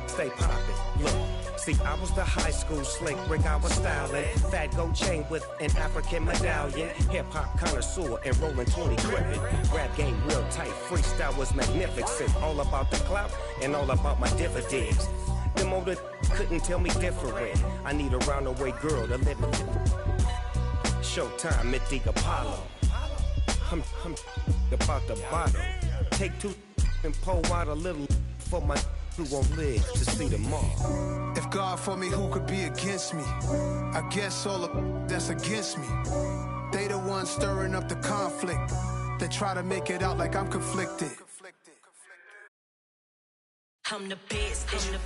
S7: stay poppin'. Look. See, I was the high school slick Rick, I was styling. Fat gold chain with an African medallion. Hip-hop connoisseur and rolling 20 crippin'. Rap game real tight, freestyle was magnificent. All about the clout and all about my dividends. Them older couldn't tell me different. I need a roundaway girl to live with. Showtime at the Apollo. I'm about the bottom. Take 2 and pull out a little for my who won't live to see tomorrow.
S6: If God for me, who could be against me? I guess all of that's against me. They the ones stirring up the conflict. They try to make it out like I'm conflicted.
S8: I'm the best, as you know.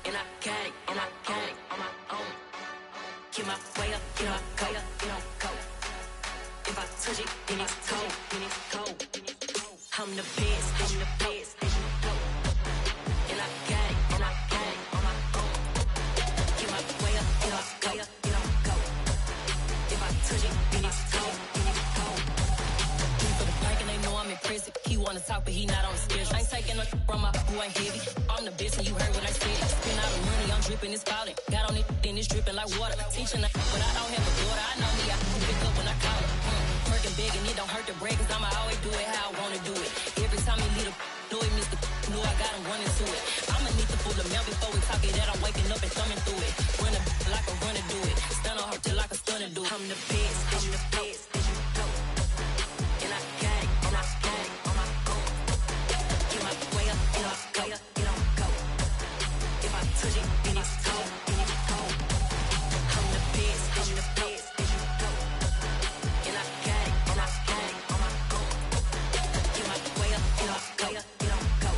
S8: And I got it on my own. Get my way up, get my go. If I touch it, then it's cold. I'm the best, as you know. And I got it on my own. Get my way up, get my go. If I touch it, then it's cold. For the bank and they know I'm impressive. He wanna talk, but he not on the schedule. I ain't taking no from my who ain't heavy. I'm the best and you heard what I said. Spend all the money, I'm dripping, it's falling. Got on it, then it's dripping like water. Teaching her, but I don't have a daughter. I know me, I can pick up when I call her. Working big and it don't hurt the break, cause I'ma always do it how I wanna do it. Every time he lead a know it means the know I got him running to it. I'ma need to pull the mail before we talk it that I'm waking up and thumbing through it. Run a like a runner do it. Stun on her till like a stunner do it. I'm the best, as you know. And I got it on my own. Get my way up, get my go. If I touch it, then it's cold. I'm the best, as you know. And I got it on my own. Get my way up, get my go.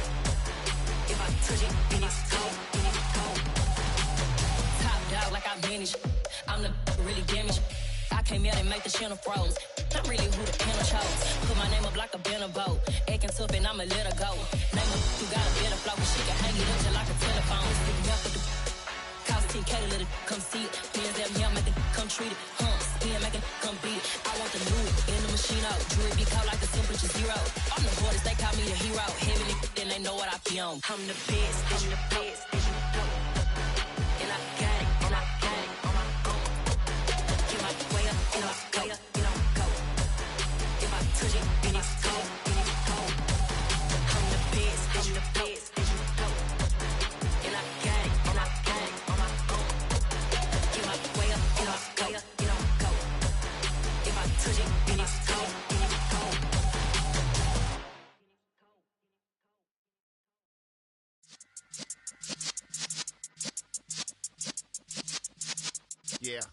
S8: If I touch it, then it's cold. Top dog like I manage. I'm the really damaged. I came out and make the channel froze. I'm really who the panel chose. Put my name up like a banner boat. Acting tough and I'ma let her go. Name her who got a better flow, but she can hang it up just like a telephone. Sticking up with the cost 10K to let it come see it. Pins that me, I make it come treat it. Spin, make it come beat it. I want the new in the machine out. Jewelry be cold like the temperature 0. I'm the hardest, they call me the hero. Heavy nigga, then they know what I be on. I'm the best, as you know. And I got it on my own. Get my way up, get my go. If I touch it, then it's cold. I'm the best, as you know. And I got it on my own. Get my way up, get my go. If I touch it, then it's cold.
S9: Yeah.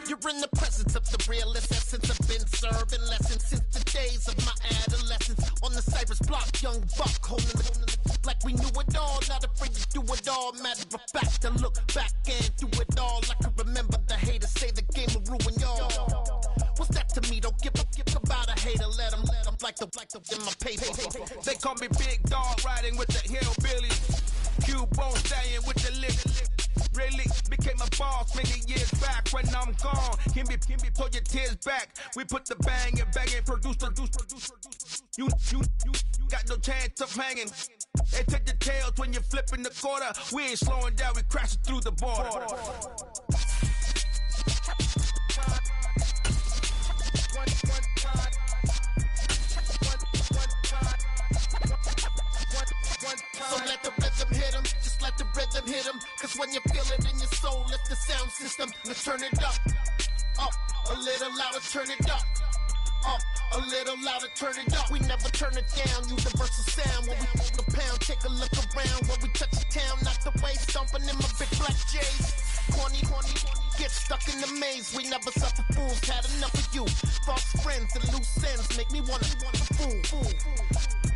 S9: You're in the presence of the realest essence. I've been serving lessons since the days of my adolescence. On the Cypress block, young buck holding the like we knew it all. Not afraid to do it all. Matter of fact, to look back and do it all. I can remember the haters say the game will ruin y'all. What's that to me? Don't give about a hater. Let them like the in my paper.
S1: They call me Big Dog, riding with the hillbillies. Cubone staying with the lip. Really became a boss many years back. When I'm gone, can be pull your tears back. We put the bang and produce. You got no chance of hanging. They take the tails when you're flipping the quarter. We ain't slowing down, we crashing through the border.
S9: So let the rhythm hit him, just let the rhythm hit him. Cause when you feel it in your soul, lift the sound system. Let's turn it up, a little louder, turn it up, a little louder, turn it up. We never turn it down, universal sound. When we move the pound, take a look around. When we touch the town, knock the way, stomping in my big black J's. Corny, get stuck in the maze. We never suffer fools, had enough of you. False friends and loose ends make me wanna fool.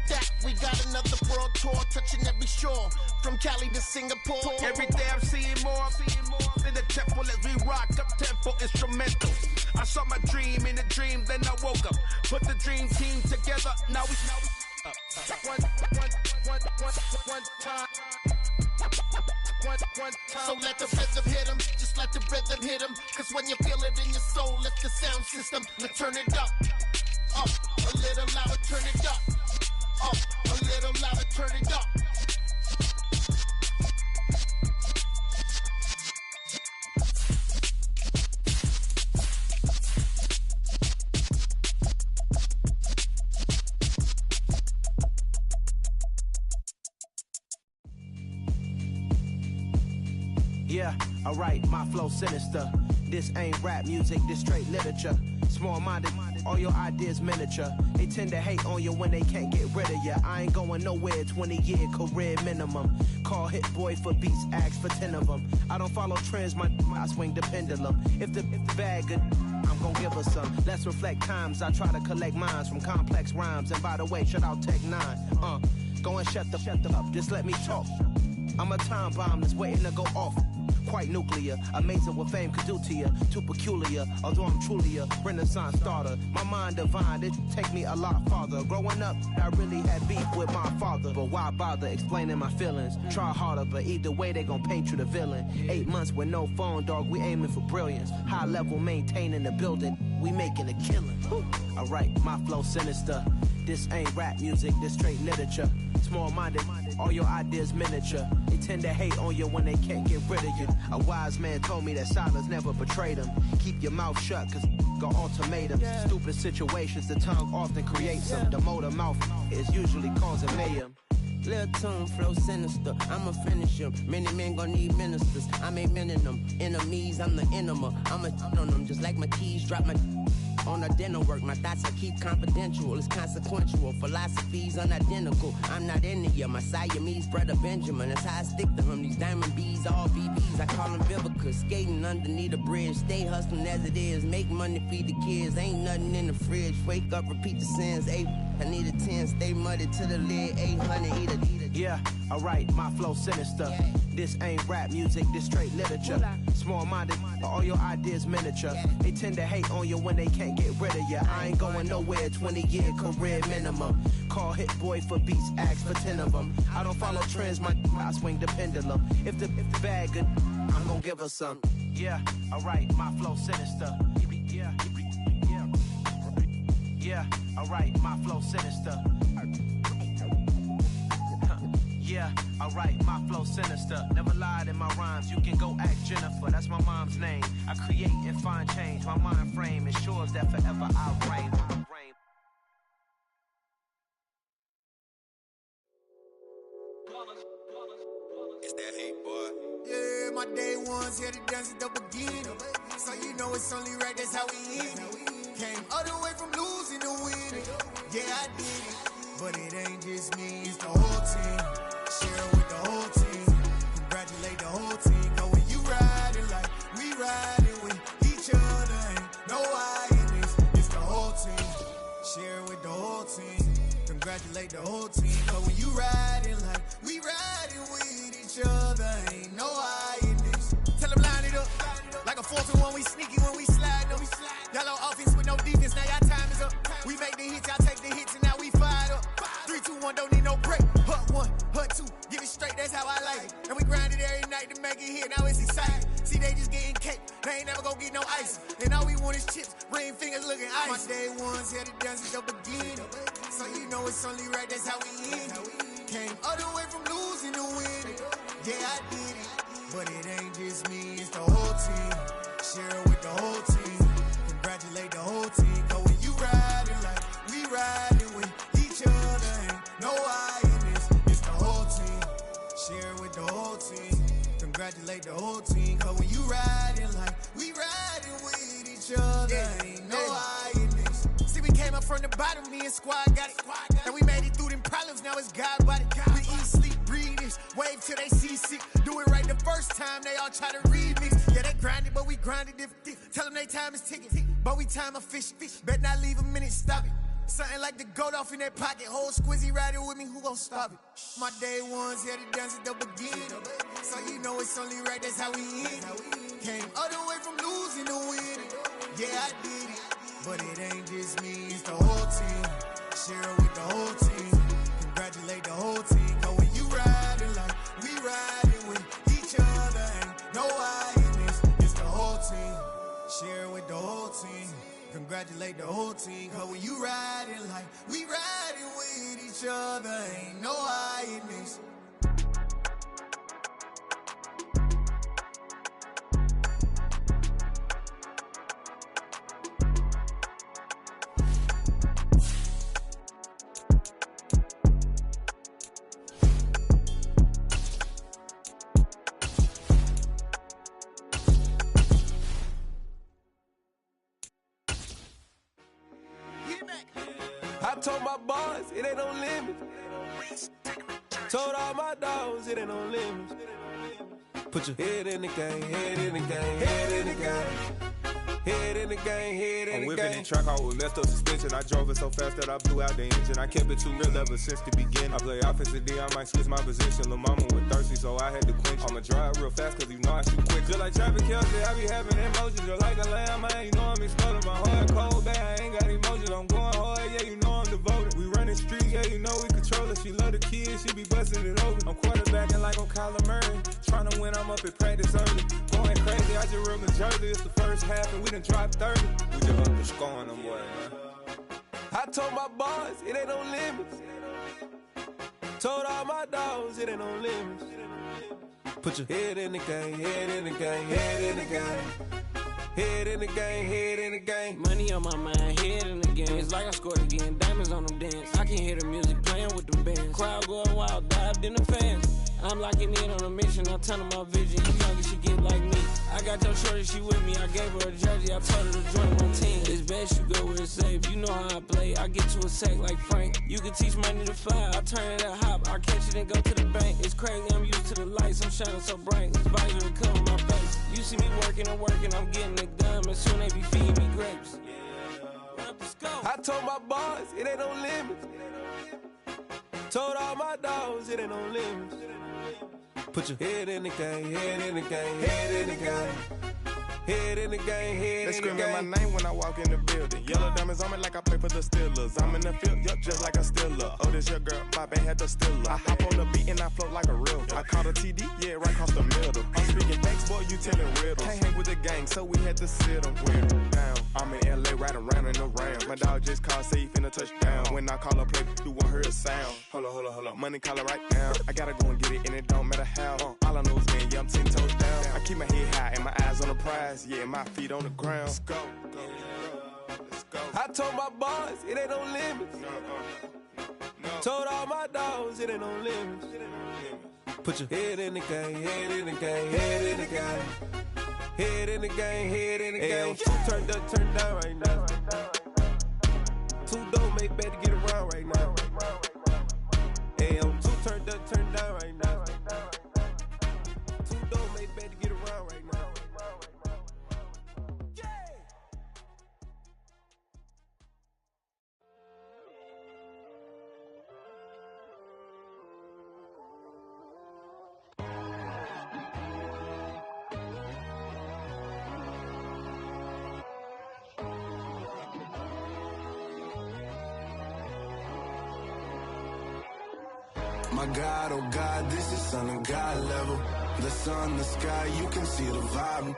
S9: That we got another world tour, touching every shore, from Cali to Singapore.
S1: Every day I'm seeing more in the temple as we rock up tempo instrumentals. I saw my dream in a dream, then I woke up. Put the dream team together, now we up. One time.
S9: So let the rhythm hit him, just let the rhythm hit him. Cause when you feel it in your soul, lift the sound system. Let's turn it up, a little louder, turn it up. A little louder, turn it up.
S10: Yeah, alright, my flow sinister. This ain't rap music, this straight literature. Small-minded, all your ideas miniature. They tend to hate on you when they can't get rid of you. I ain't going nowhere, 20-year career minimum. Call Hit Boy for beats, ask for 10 of them. I don't follow trends, I swing the pendulum. If the bag good, I'm gon' give her some. Let's reflect times, I try to collect minds from complex rhymes. And by the way, shout out Tech 9. Go and shut the up, just let me talk. I'm a time bomb that's waiting to go off. Quite nuclear, amazing what fame could do to you. Too peculiar, although I'm truly a renaissance starter. My mind divine, it take me a lot farther. Growing up, I really had beef with my father. But why bother explaining my feelings? Try harder, but either way they gon' paint you the villain. 8 months with no phone, dog, we aiming for brilliance. High level maintaining the building, we making a killing. Alright, my flow sinister. This ain't rap music, this straight literature. Small-minded, all your ideas miniature. They tend to hate on you when they can't get rid of you. A wise man told me that silence never betrayed him. Keep your mouth shut, cause got ultimatums. Stupid situations, the tongue often creates them. The motor mouth is usually causing mayhem.
S11: Lil' tune, flow sinister, I'ma finish him. Many men gon' need ministers, I ain't mending them. Enemies, I'm the enema, I'ma on them. Just like my keys, drop my on the dinner work. My thoughts I keep confidential, it's consequential. Philosophies unidentical, I'm not in it. My Siamese brother Benjamin, that's how I stick to him. These diamond bees, all BBs, I call them Vivica. Skating underneath the bridge, stay hustling as it is. Make money, feed the kids, ain't nothing in the fridge. Wake up, repeat the sins, I need a 10, stay muddy to the lid, 800, eat it.
S10: Yeah, alright, my flow sinister. This ain't rap music, this straight literature. Small-minded, all your ideas miniature. They tend to hate on you when they can't get rid of you. I ain't going nowhere, 20-year career minimum. Call Hit Boy for beats, ask for 10 of them. I don't follow trends, I swing the pendulum. If the bag good, I'm gon' give her some. Yeah, alright, my flow sinister. Yeah, alright, my flow sinister. Yeah, alright, my flow sinister. Never lied in my rhymes, you can go ask Jennifer, that's my mom's name. I create and find change, my mind frame ensures that forever I'll reign.
S9: It's that hate, boy.
S12: Yeah, my day ones here to dance at the beginning. So you know it's only right, that's how we eat it. Came all the way from losing to winning. Yeah, I did it. But it ain't just me, it's the whole team. Share it with the whole team. the whole team. Congratulate the whole team. But when you riding like we riding with each other, ain't no hiding this. Tell them line it up. Like a 4-1, we sneaky when we slide them. Y'all on offense with no defense, now y'all time is up. We make the hits, y'all take the hits, and now we fired up. 3, 2, 1, don't need no break. Hut 1, hut 2, give it straight, that's how I like it. And we grind it every night to make it hit, now it's exciting. See, they just getting cake, they ain't never gonna get no ice. And all we want is chips, ring fingers looking ice. My day ones had it done since the beginning. So you know it's only right, that's how we end it. Came all the way from losing to winning. Yeah, I did it. But it ain't just me, it's the whole team. Share it with the whole team. Congratulate the whole team. Cause when you riding like we riding with each other, ain't no hiding this. It's the whole team. Share it with the whole team. Congratulate the whole team. Cause when you riding like we riding with each other, ain't no hiding this. See, we came up from the bottom, me and squad got it. And we made it through them problems, now it's God body. We eat, sleep, breathe this. Wave till they see sick. Do it right the first time, they all try to remix. Yeah, they grinded, but we grinded different. Tell them they time is ticking, but we time a fish. Bet not leave a minute, stop it. Something like the goat off in that pocket. Whole squizzy riding with me, who gon' stop it? My day ones had it done since the beginning. So you know it's only right, that's how we end it. Came all the way from losing to winning. Yeah, I did it. But it ain't just me, it's the whole team. Share it with the whole team. Congratulate the whole team. Cause when you riding like we riding with each other, ain't no hiding this. It's the whole team. Share it with the whole team. Congratulate the whole team. Cause when you riding like we riding with each other, ain't no hiding this.
S13: I told my boys, it ain't no limits. Told all my dogs, it ain't no limits. Put your head in the game, head in the game, head in the game. Head in the game, head in the game.
S14: I'm whipping the track out with messed up suspension. I drove it so fast that I blew out the engine. I kept it too real ever since the beginning. I play offensive D, I might switch my position. Lil' mama was thirsty, so I had to quench. I'ma drive real fast, cause you know I shoot quick. Just like Travis Kelce, I be having emotions. Just like a lamb, man, you know I'm exploding. My heart cold, bad, I ain't got emotions. I'm going hard, yeah, you know I'm devoted. We running streets, yeah, you know we control it. She love the kids, she be busting it over. I'm quarterbacking like I'm Kyler Murray. Trying to win, I'm up at practice early. Going crazy, I just run the jersey. It's the first half and we done dropped 30. We just underscoring them, boy, man.
S13: I told my boys, it ain't no limits. Told all my dogs, it ain't no limits. Put your head in the game, head in the game, head in the game. Head in the game, head in the game.
S15: Money on my mind, head in the game. It's like I scored again, diamonds on them dance. I can hear the music playing with the bands. Crowd going wild, dived in the fans. I'm locking in on a mission, I'm turning my vision. You young, she get like me. I got your shorty, she with me. I gave her a jersey, I told her to join my team. It's best you go where it's safe. You know how I play, I get to a sack like Frank. You can teach money to fly, I turn it at hop. I catch it and go to the bank. It's crazy, I'm used to the lights, I'm shining so bright. This visor cover my face. You see me working and working, I'm getting it done. And soon they be feeding me grapes.
S13: I told my boys, it ain't no limits. Told all my dogs, it ain't no limits. Put your head in the game, head in the game, head in the game. Head in the game, head in the game.
S14: They screaming my name when I walk in the building. Yellow diamonds on me like I play for the Steelers. I'm in the field, yup, just like a Steeler. Oh, this your girl, my band had the Steeler. I hop on the beat and I float like a real. I caught a TD, yeah, right across the middle. I'm speaking thanks, boy, you telling riddles. Can't hang with the gang, so we had to sit them down. I'm in LA, riding around in the Rams. My dog just called, say he finna touch down. When I call a play, you won't hear a sound. Hold up, money call it right now. I gotta go and get it, and it don't matter how. All I know is, man, yeah, I'm 10 toes down. I keep my head high and my eyes on the prize. Yeah, my feet on the ground. Let's go. Let's go.
S13: I told my boys, it ain't no limits. Told all my dogs, it ain't no limits. Put your head in the game, head in the game, head in the game. Head in the game, head in the game. Turned up, turned down right now. Two dope make better get around right now. Hey, I'm two turned up, turned down right now. Two dope make better get around right now.
S16: My God, oh God, this is son of God level. The sun, the sky, you can see the vibe.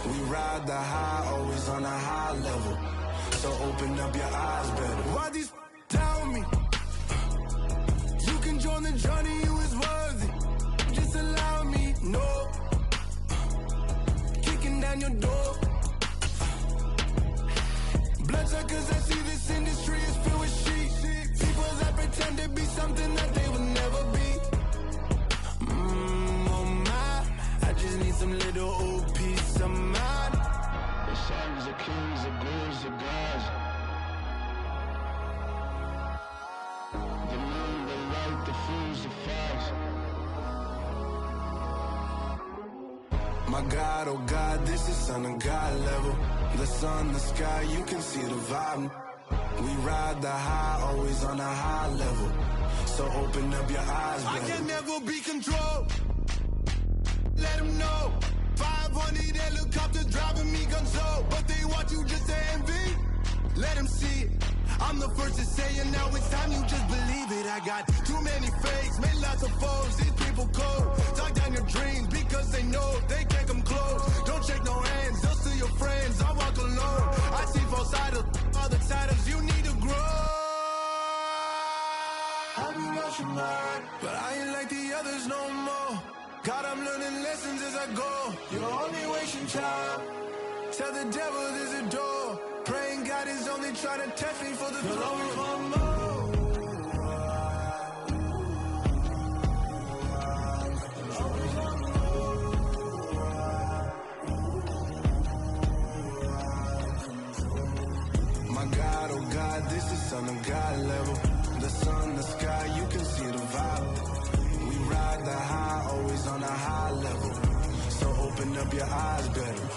S16: We ride the high, always on a high level. So open up your eyes better.
S6: Why these tell me? You can join the journey, you is worthy. Just allow me, no. Kicking down your door. Bloodsuckers, I see this industry is filled with sheep. People that pretend to be something that they will never be. Oh my, I just need some little old peace of mind.
S16: The sons of kings, the gurus, the gods. The moon, the light, the fools, the facts. My God, oh God, this is son of God level. The sun, the sky, you can see the vibe. We ride the high, always on a high level. So open up your eyes, baby.
S6: I can never be controlled. Let them know. 500 helicopters driving me gonzo. But they want you just to envy. Let them see it. I'm the first to say it, now it's time you just believe it. I got too many fakes, made lots of foes. These people cold. Talk down your dreams because they know they can't come close. Don't shake no hands, they'll steal your friends. I walk alone. I see false idols, other titles, you need to grow. I've been watching mine, but I ain't like the others no more. God, I'm learning lessons as I go. You're only wasting time. Tell the devil there's a door. Praying God is only trying to test me for the throne.
S16: My God, oh God, this is son of God level. The sun, the sky, you can see the vibe. We ride the high, always on a high level. So open up your eyes better.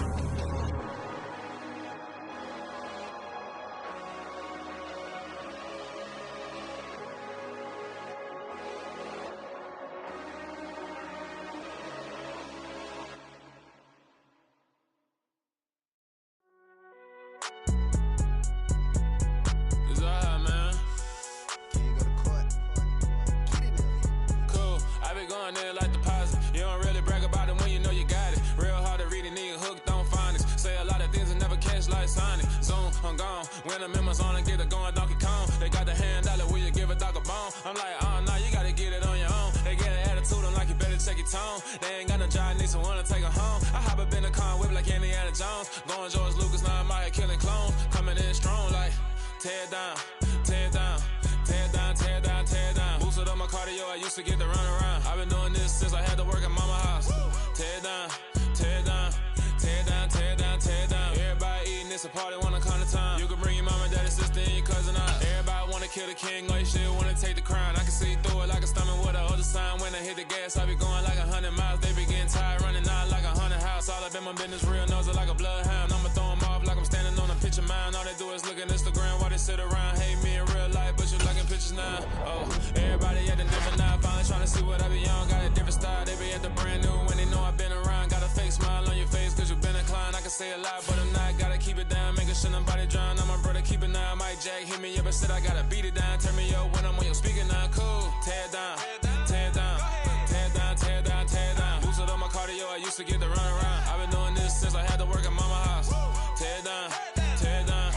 S17: When I'm in my zone and get it going Donkey Kong. They got the hand dollar, will you give a dog a bone? I'm like, oh no, you gotta get it on your own. They get an attitude, I'm like, you better check your tone. They ain't got no job, need someone to take her home. I hop up in the car, whip like Indiana Jones. Going George Lucas, now I'm out here killing clones. Coming in strong like, tear down, tear down, tear down, tear down, tear down. Boosted up my cardio, I used to get to run around. I've been doing this since I had to work at mama house. Tear down, tear down, tear down, tear down, tear down. Everybody eating, it's a party, wanna come to time. You can bring your mama, daddy, sister, and your cousin out. Everybody wanna kill the king, or you shit wanna take the crown. I can see through it like a stomach with a other sign. When I hit the gas, I be going like 100 miles. They be getting tired, running out like 100 house. All up in my business, real nose like a bloodhound. I'ma throw them off like I'm standing on a picture mound. All they do is look at Instagram while they sit around. Hate me in real life, but you liking pictures now. Oh, everybody at the different now. Finally trying to see what I be on. Got a different style, they be at the brand new when they know I've been around. Got a fake smile on your face, cause you been inclined. I can say a lot, but I'm not. Gotta keep it down, making sure nobody drown. I'm my brother, keep it now. Mike Jack hit me up and said I gotta beat it down. Turn me up when I'm on your speaker now. Cool, tear down, tear down, tear down, tear down, tear down. Boosted up my cardio, I used to get to run around. I've been doing this since I had to work at mama house. Tear down, tear down,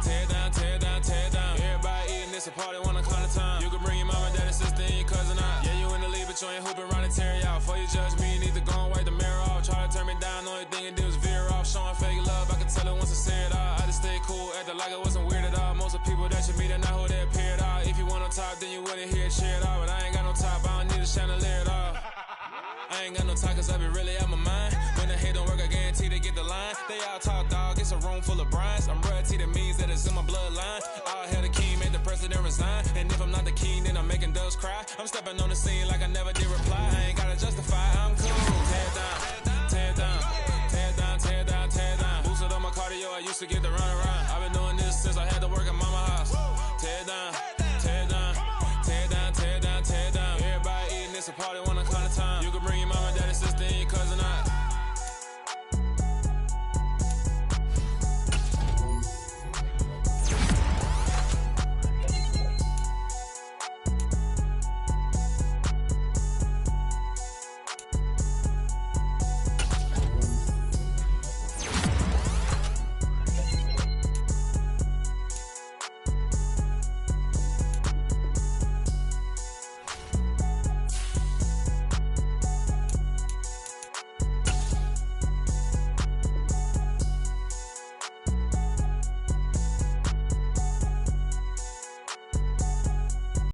S17: tear down, tear down, tear down. Everybody eating, it's a party, wanna call the time. You can bring your mama, daddy, sister, and your cousin out. Yeah, you in the lead, but you ain't hooping around and tear you out. Before you judge me, you need to go and wipe the mirror off. Try to turn me down, only thing you did was veer off. Showing fake love, I can tell it once I say it all. I just stay cool, acting like it wasn't weird at all. Most of the people that you meet are not who they appear at all. If you want on top, then you wouldn't hear it cheer at all. But I ain't got no top, I don't need a chandelier at all. I ain't got no time, cause I be really out my mind. When the hate don't work, I guarantee they get the line. They all talk, dog, it's a room full of brines. I'm royalty, that means that it's in my bloodline. All hell the king, made the president resign. And if I'm not the king, then I'm making doves cry. I'm stepping on the scene like I never did reply. I ain't got